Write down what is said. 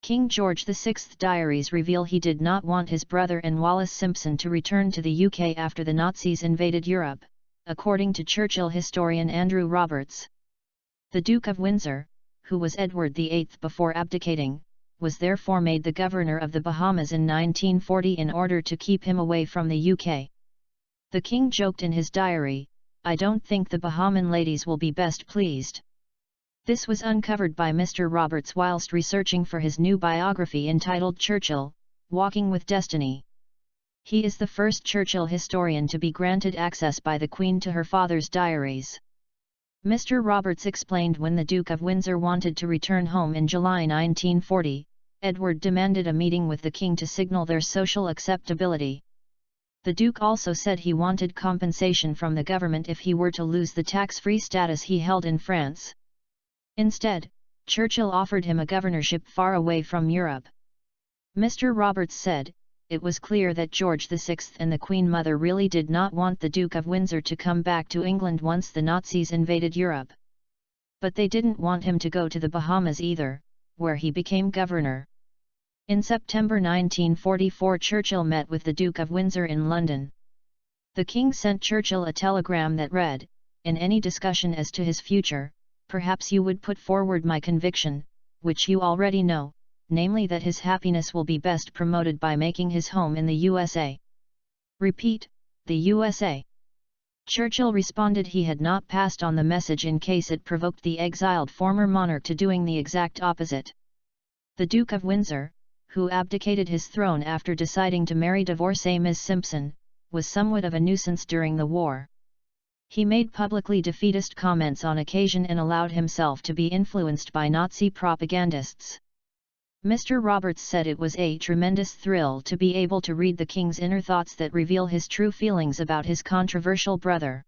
King George VI's diaries reveal he did not want his brother and Wallis Simpson to return to the UK after the Nazis invaded Europe, according to Churchill historian Andrew Roberts. The Duke of Windsor, who was Edward VIII before abdicating, was therefore made the governor of the Bahamas in 1940 in order to keep him away from the UK. The king joked in his diary, "I don't think the Bahamian ladies will be best pleased." This was uncovered by Mr. Roberts whilst researching for his new biography entitled Churchill, Walking with Destiny. He is the first Churchill historian to be granted access by the Queen to her father's diaries. Mr. Roberts explained when the Duke of Windsor wanted to return home in July 1940, Edward demanded a meeting with the king to signal their social acceptability. The Duke also said he wanted compensation from the government if he were to lose the tax-free status he held in France. Instead, Churchill offered him a governorship far away from Europe. Mr. Roberts said, "It was clear that George VI and the Queen Mother really did not want the Duke of Windsor to come back to England once the Nazis invaded Europe. But they didn't want him to go to the Bahamas either, where he became governor." In September 1944 Churchill met with the Duke of Windsor in London. The king sent Churchill a telegram that read, "In any discussion as to his future, perhaps you would put forward my conviction, which you already know, namely that his happiness will be best promoted by making his home in the USA. Repeat, the USA." Churchill responded he had not passed on the message in case it provoked the exiled former monarch to doing the exact opposite. The Duke of Windsor, who abdicated his throne after deciding to marry divorcee Ms. Simpson, was somewhat of a nuisance during the war. He made publicly defeatist comments on occasion and allowed himself to be influenced by Nazi propagandists. Mr. Roberts said it was a tremendous thrill to be able to read the king's inner thoughts that reveal his true feelings about his controversial brother.